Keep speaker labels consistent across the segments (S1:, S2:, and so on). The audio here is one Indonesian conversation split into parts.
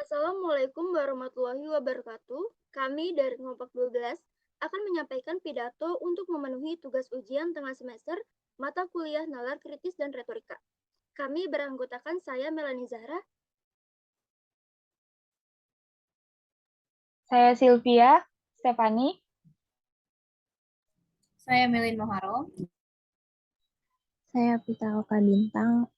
S1: Assalamualaikum warahmatullahi wabarakatuh. Kami dari Kelompok 12 akan menyampaikan pidato untuk memenuhi tugas ujian tengah semester mata kuliah nalar kritis dan retorika. Kami beranggotakan saya Melanie Zahra.
S2: Saya Sylvia Stefani.
S3: Saya Melin Moharom.
S4: Saya Pitaloka Bintang.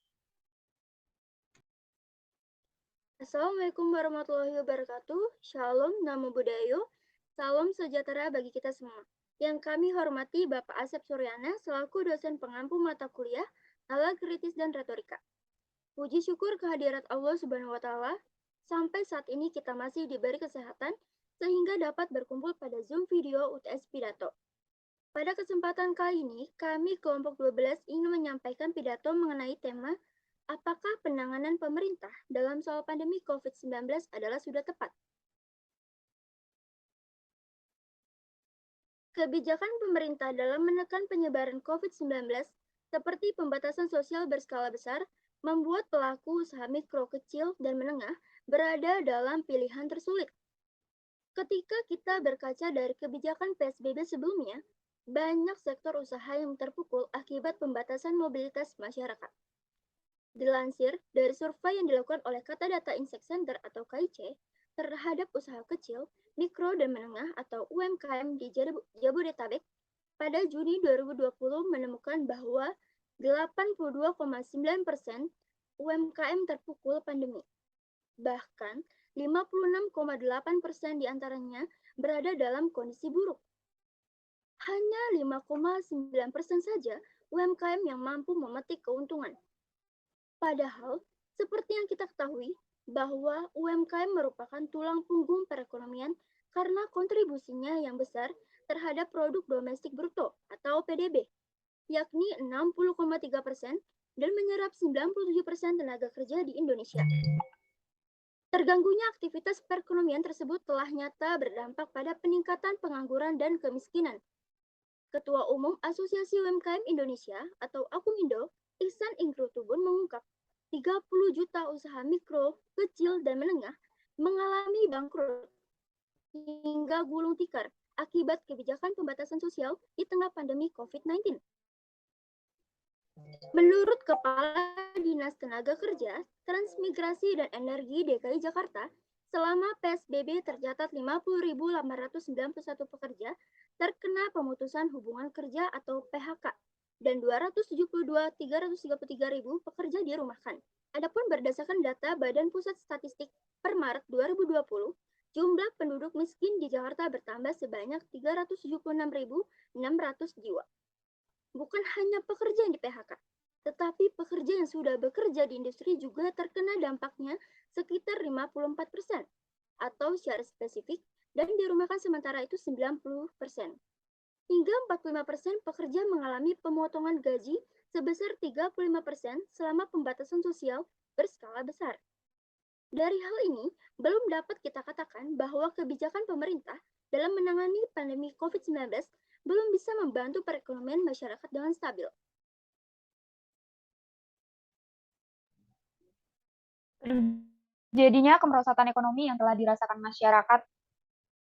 S1: Assalamualaikum warahmatullahi wabarakatuh. Shalom, namo buddhayo. Salam sejahtera bagi kita semua. Yang kami hormati Bapak Asep Suryana selaku dosen pengampu mata kuliah nalar kritis dan retorika. Puji syukur kehadirat Allah Subhanahu wa Ta'ala, sampai saat ini kita masih diberi kesehatan sehingga dapat berkumpul pada Zoom video UTS Pidato. Pada kesempatan kali ini, kami kelompok 12 ingin menyampaikan pidato mengenai tema apakah penanganan pemerintah dalam soal pandemi COVID-19 adalah sudah tepat. Kebijakan pemerintah dalam menekan penyebaran COVID-19 seperti pembatasan sosial berskala besar membuat pelaku usaha mikro, kecil, dan menengah berada dalam pilihan tersulit. Ketika kita berkaca dari kebijakan PSBB sebelumnya, banyak sektor usaha yang terpukul akibat pembatasan mobilitas masyarakat. Dilansir dari survei yang dilakukan oleh Kata Data Insight Center atau KIC terhadap usaha kecil, mikro, dan menengah atau UMKM di Jabodetabek pada Juni 2020 menemukan bahwa 82,9% UMKM terpukul pandemi. Bahkan 56,8% diantaranya berada dalam kondisi buruk. Hanya 5,9% saja UMKM yang mampu memetik keuntungan. Padahal, seperti yang kita ketahui, bahwa UMKM merupakan tulang punggung perekonomian karena kontribusinya yang besar terhadap produk domestik bruto atau PDB, yakni 60,3% dan menyerap 97% tenaga kerja di Indonesia. Terganggunya aktivitas perekonomian tersebut telah nyata berdampak pada peningkatan pengangguran dan kemiskinan. Ketua Umum Asosiasi UMKM Indonesia atau Akumindo, Ihsan Ingkrutubun mengungkap 30 juta usaha mikro, kecil, dan menengah mengalami bangkrut hingga gulung tikar akibat kebijakan pembatasan sosial di tengah pandemi COVID-19. Menurut Kepala Dinas Tenaga Kerja, Transmigrasi dan Energi DKI Jakarta, selama PSBB tercatat 50.891 pekerja terkena pemutusan hubungan kerja atau PHK dan 272.333.000 pekerja dirumahkan. Adapun berdasarkan data Badan Pusat Statistik per Maret 2020, jumlah penduduk miskin di Jakarta bertambah sebanyak 376.600 jiwa. Bukan hanya pekerja yang di PHK, tetapi pekerja yang sudah bekerja di industri juga terkena dampaknya sekitar 54%, atau secara spesifik, dan dirumahkan sementara itu 90%. Hingga 45% pekerja mengalami pemotongan gaji sebesar 35% selama pembatasan sosial berskala besar. Dari hal ini, belum dapat kita katakan bahwa kebijakan pemerintah dalam menangani pandemi COVID-19 belum bisa membantu perekonomian masyarakat dengan stabil.
S2: Jadinya kemerosotan ekonomi yang telah dirasakan masyarakat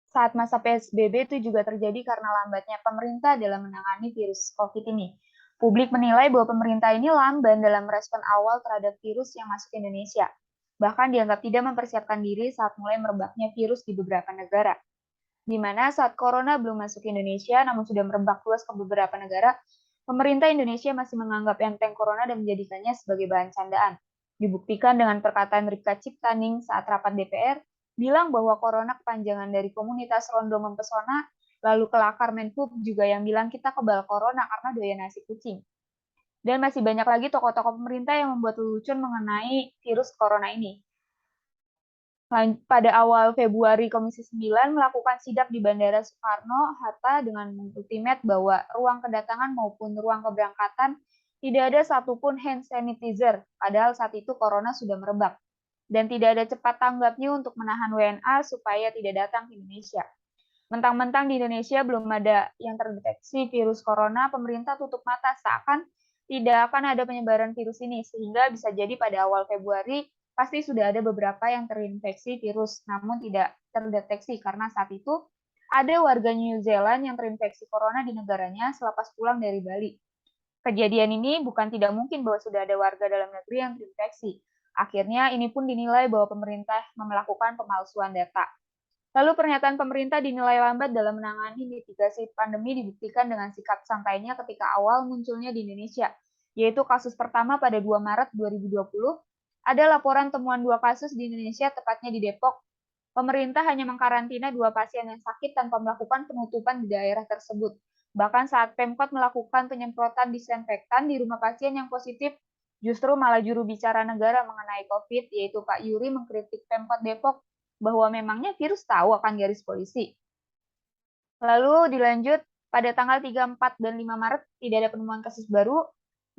S2: saat masa PSBB itu juga terjadi karena lambatnya pemerintah dalam menangani virus COVID ini. Publik menilai bahwa pemerintah ini lamban dalam respon awal terhadap virus yang masuk ke Indonesia. Bahkan dianggap tidak mempersiapkan diri saat mulai merebaknya virus di beberapa negara. Di mana saat corona belum masuk ke Indonesia, namun sudah merebak luas ke beberapa negara, pemerintah Indonesia masih menganggap enteng corona dan menjadikannya sebagai bahan candaan. Dibuktikan dengan perkataan Rika Ciptaning saat rapat DPR, bilang bahwa corona kepanjangan dari komunitas Rondo Mempesona, lalu kelakar Menhub juga yang bilang kita kebal corona karena doyan nasi kucing. Dan masih banyak lagi tokoh-tokoh pemerintah yang membuat lelucon mengenai virus corona ini. Pada awal Februari, Komisi 9 melakukan sidak di Bandara Soekarno-Hatta dengan mengultimat bahwa ruang kedatangan maupun ruang keberangkatan tidak ada satupun hand sanitizer, padahal saat itu corona sudah merebak. Dan tidak ada cepat tanggapnya untuk menahan WNA supaya tidak datang ke Indonesia. Mentang-mentang di Indonesia belum ada yang terdeteksi virus corona, pemerintah tutup mata seakan tidak akan ada penyebaran virus ini, sehingga bisa jadi pada awal Februari pasti sudah ada beberapa yang terinfeksi virus, namun tidak terdeteksi karena saat itu ada warga New Zealand yang terinfeksi corona di negaranya selepas pulang dari Bali. Kejadian ini bukan tidak mungkin bahwa sudah ada warga dalam negeri yang terinfeksi. Akhirnya ini pun dinilai bahwa pemerintah melakukan pemalsuan data. Lalu pernyataan pemerintah dinilai lambat dalam menangani mitigasi pandemi dibuktikan dengan sikap santainya ketika awal munculnya di Indonesia, yaitu kasus pertama pada 2 Maret 2020. Ada laporan temuan 2 kasus di Indonesia, tepatnya di Depok. Pemerintah hanya mengkarantina 2 pasien yang sakit tanpa melakukan penutupan di daerah tersebut. Bahkan saat Pemkot melakukan penyemprotan disinfektan di rumah pasien yang positif, justru malah juru bicara negara mengenai COVID, yaitu Pak Yuri, mengkritik Pemkot Depok bahwa memangnya virus tahu akan garis polisi. Lalu dilanjut, pada tanggal 3, 4, dan 5 Maret tidak ada penemuan kasus baru.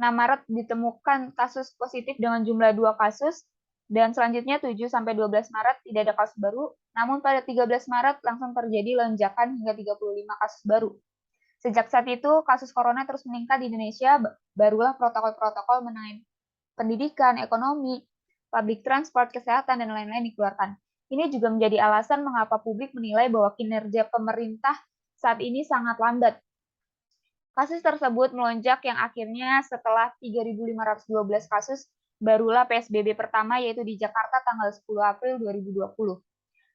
S2: 6 Maret ditemukan kasus positif dengan jumlah 2 kasus, dan selanjutnya 7 sampai 12 Maret tidak ada kasus baru. Namun pada 13 Maret langsung terjadi lonjakan hingga 35 kasus baru. Sejak saat itu, kasus corona terus meningkat di Indonesia, barulah protokol-protokol mengenai pendidikan, ekonomi, public transport, kesehatan, dan lain-lain dikeluarkan. Ini juga menjadi alasan mengapa publik menilai bahwa kinerja pemerintah saat ini sangat lambat. Kasus tersebut melonjak yang akhirnya setelah 3.512 kasus, barulah PSBB pertama yaitu di Jakarta tanggal 10 April 2020.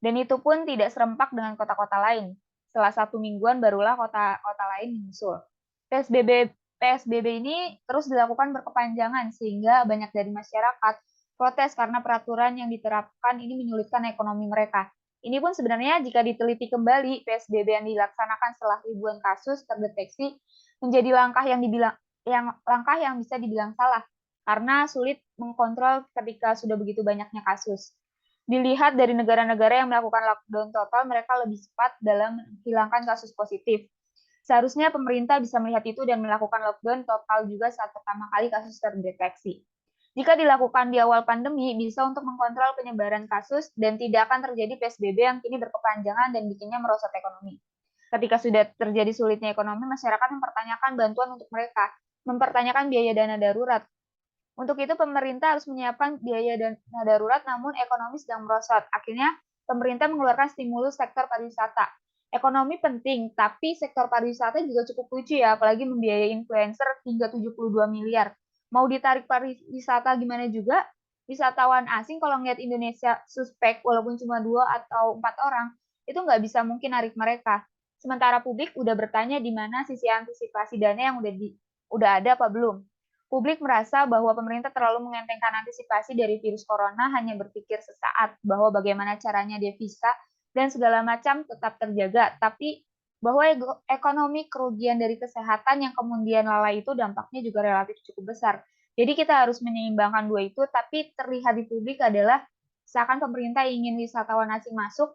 S2: Dan itu pun tidak serempak dengan kota-kota lain. Setelah 1 mingguan barulah kota-kota lain menyusul. PSBB ini terus dilakukan berkepanjangan sehingga banyak dari masyarakat protes karena peraturan yang diterapkan ini menyulitkan ekonomi mereka. Ini pun sebenarnya jika diteliti kembali, PSBB yang dilaksanakan setelah ribuan kasus terdeteksi menjadi langkah yang bisa dibilang salah karena sulit mengkontrol ketika sudah begitu banyaknya kasus. Dilihat dari negara-negara yang melakukan lockdown total, mereka lebih cepat dalam menghilangkan kasus positif. Seharusnya pemerintah bisa melihat itu dan melakukan lockdown total juga saat pertama kali kasus terdeteksi. Jika dilakukan di awal pandemi, bisa untuk mengkontrol penyebaran kasus dan tidak akan terjadi PSBB yang kini berkepanjangan dan bikinnya merosot ekonomi. Ketika sudah terjadi sulitnya ekonomi, masyarakat mempertanyakan bantuan untuk mereka, mempertanyakan biaya dana darurat. Untuk itu, pemerintah harus menyiapkan biaya dana darurat, namun ekonomi sedang merosot. Akhirnya, pemerintah mengeluarkan stimulus sektor pariwisata. Ekonomi penting, tapi sektor pariwisata juga cukup lucu ya, apalagi membiayai influencer hingga 72 miliar. Mau ditarik pariwisata gimana juga, wisatawan asing kalau ngeliat Indonesia suspek, walaupun cuma 2 atau 4 orang, itu nggak bisa mungkin narik mereka. Sementara publik udah bertanya di mana sisi antisipasi dana yang udah ada apa belum. Publik merasa bahwa pemerintah terlalu mengentengkan antisipasi dari virus corona, hanya berpikir sesaat bahwa bagaimana caranya devisa dan segala macam tetap terjaga, tapi bahwa ekonomi kerugian dari kesehatan yang kemudian lalai itu dampaknya juga relatif cukup besar. Jadi kita harus menyeimbangkan dua itu, tapi terlihat di publik adalah seakan pemerintah ingin wisatawan asing masuk,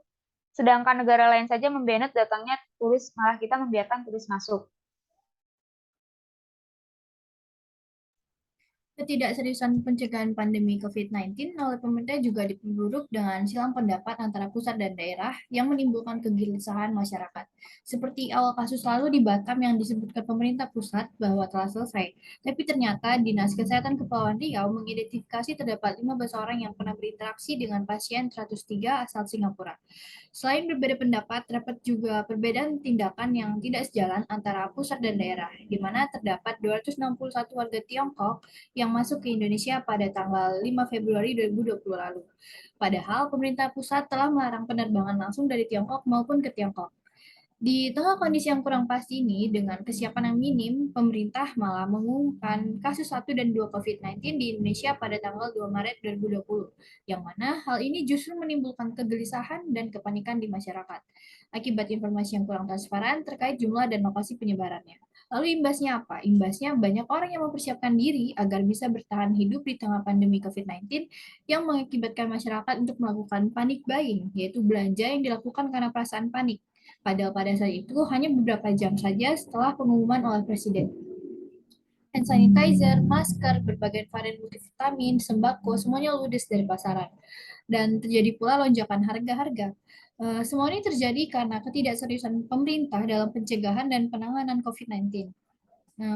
S2: sedangkan negara lain saja membanet datangnya turis, malah kita membiarkan turis masuk.
S3: Ketidakseriusan pencegahan pandemi COVID-19 oleh pemerintah juga diperburuk dengan silang pendapat antara pusat dan daerah yang menimbulkan kegelisahan masyarakat. Seperti awal kasus lalu di Batam yang disebutkan pemerintah pusat bahwa telah selesai, tapi ternyata Dinas Kesehatan Kepulauan Riau mengidentifikasi terdapat 15 orang yang pernah berinteraksi dengan pasien 103 asal Singapura. Selain berbeda pendapat, terdapat juga perbedaan tindakan yang tidak sejalan antara pusat dan daerah, di mana terdapat 261 warga Tiongkok yang masuk ke Indonesia pada tanggal 5 Februari 2020 lalu. Padahal pemerintah pusat telah melarang penerbangan langsung dari Tiongkok maupun ke Tiongkok. Di tengah kondisi yang kurang pasti ini, dengan kesiapan yang minim, pemerintah malah mengumumkan kasus 1 dan 2 COVID-19 di Indonesia pada tanggal 2 Maret 2020, yang mana hal ini justru menimbulkan kegelisahan dan kepanikan di masyarakat, akibat informasi yang kurang transparan terkait jumlah dan lokasi penyebarannya. Lalu imbasnya apa? Imbasnya banyak orang yang mempersiapkan diri agar bisa bertahan hidup di tengah pandemi COVID-19 yang mengakibatkan masyarakat untuk melakukan panic buying, yaitu belanja yang dilakukan karena perasaan panik. Padahal pada saat itu hanya beberapa jam saja setelah pengumuman oleh Presiden. Hand sanitizer, masker, berbagai varian multivitamin, sembako, semuanya ludes dari pasaran. Dan terjadi pula lonjakan harga-harga. Semua ini terjadi karena ketidakseriusan pemerintah dalam pencegahan dan penanganan COVID-19.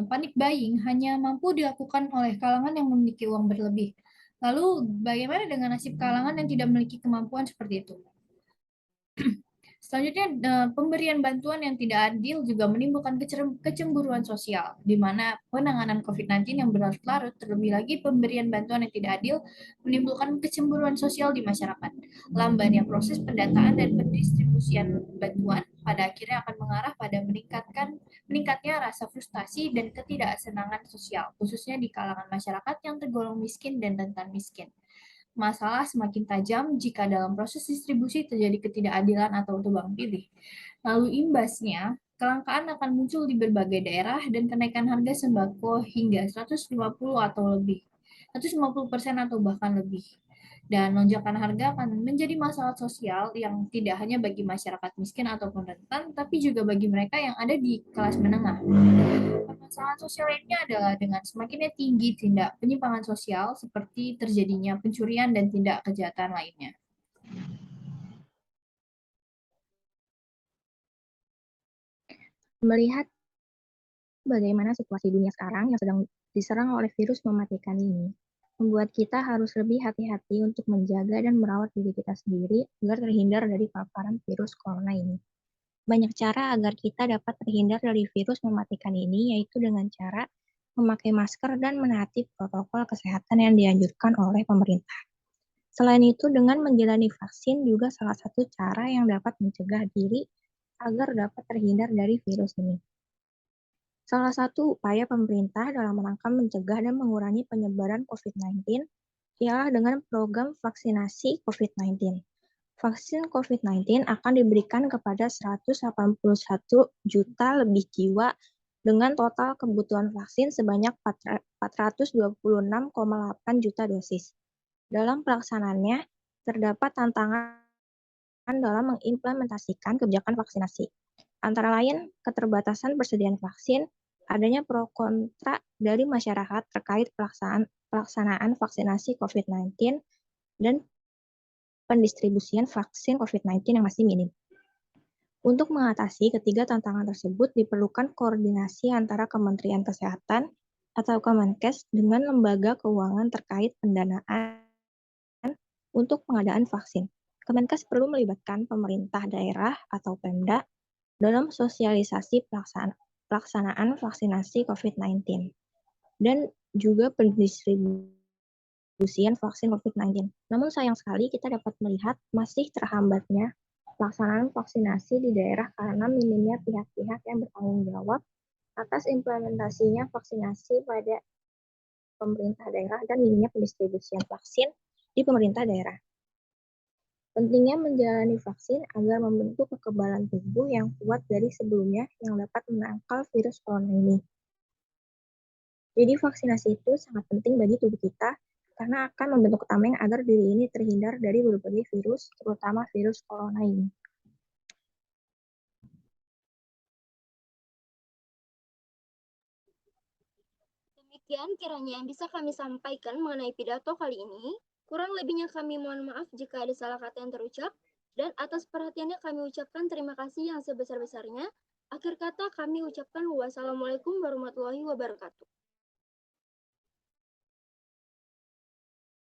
S3: Panic buying hanya mampu dilakukan oleh kalangan yang memiliki uang berlebih. Lalu bagaimana dengan nasib kalangan yang tidak memiliki kemampuan seperti itu? Selanjutnya, pemberian bantuan yang tidak adil juga menimbulkan kecemburuan sosial, di mana penanganan COVID-19 yang berlarut-larut, terlebih lagi pemberian bantuan yang tidak adil, menimbulkan kecemburuan sosial di masyarakat. Lambannya proses pendataan dan pendistribusian bantuan pada akhirnya akan mengarah pada meningkatnya rasa frustasi dan ketidaksenangan sosial, khususnya di kalangan masyarakat yang tergolong miskin dan rentan miskin. Masalah semakin tajam jika dalam proses distribusi terjadi ketidakadilan atau tebang pilih. Lalu imbasnya, kelangkaan akan muncul di berbagai daerah dan kenaikan harga sembako hingga 150 atau lebih. 150% atau bahkan lebih. Dan lonjakan harga akan menjadi masalah sosial yang tidak hanya bagi masyarakat miskin ataupun rentan, tapi juga bagi mereka yang ada di kelas menengah. Permasalahan sosial lainnya adalah dengan semakinnya tinggi tindak penyimpangan sosial seperti terjadinya pencurian dan tindak kejahatan lainnya.
S4: Melihat bagaimana situasi dunia sekarang yang sedang diserang oleh virus mematikan ini, membuat kita harus lebih hati-hati untuk menjaga dan merawat diri kita sendiri agar terhindar dari paparan virus corona ini. Banyak cara agar kita dapat terhindar dari virus mematikan ini, yaitu dengan cara memakai masker dan menaati protokol kesehatan yang dianjurkan oleh pemerintah. Selain itu, dengan menjalani vaksin juga salah satu cara yang dapat mencegah diri agar dapat terhindar dari virus ini. Salah satu upaya pemerintah dalam rangka mencegah dan mengurangi penyebaran COVID-19 ialah dengan program vaksinasi COVID-19. Vaksin COVID-19 akan diberikan kepada 181 juta lebih jiwa dengan total kebutuhan vaksin sebanyak 426,8 juta dosis. Dalam pelaksanaannya, terdapat tantangan dalam mengimplementasikan kebijakan vaksinasi. Antara lain, keterbatasan persediaan vaksin, adanya pro kontra dari masyarakat terkait pelaksanaan vaksinasi COVID-19, dan pendistribusian vaksin COVID-19 yang masih minim. Untuk mengatasi ketiga tantangan tersebut diperlukan koordinasi antara Kementerian Kesehatan atau Kemenkes dengan lembaga keuangan terkait pendanaan untuk pengadaan vaksin. Kemenkes perlu melibatkan pemerintah daerah atau Pemda dalam sosialisasi pelaksanaan vaksinasi COVID-19 dan juga pendistribusian vaksin COVID-19. Namun sayang sekali kita dapat melihat masih terhambatnya pelaksanaan vaksinasi di daerah karena minimnya pihak-pihak yang bertanggung jawab atas implementasinya vaksinasi pada pemerintah daerah dan minimnya pendistribusian vaksin di pemerintah daerah. Pentingnya menjalani vaksin agar membentuk kekebalan tubuh yang kuat dari sebelumnya yang dapat menangkal virus corona ini. Jadi vaksinasi itu sangat penting bagi tubuh kita karena akan membentuk tameng agar diri ini terhindar dari berbagai virus, terutama virus corona ini.
S1: Demikian kiranya yang bisa kami sampaikan mengenai pidato kali ini. Kurang lebihnya kami mohon maaf jika ada salah kata yang terucap. Dan atas perhatiannya kami ucapkan terima kasih yang sebesar-besarnya. Akhir kata kami ucapkan wassalamualaikum warahmatullahi wabarakatuh.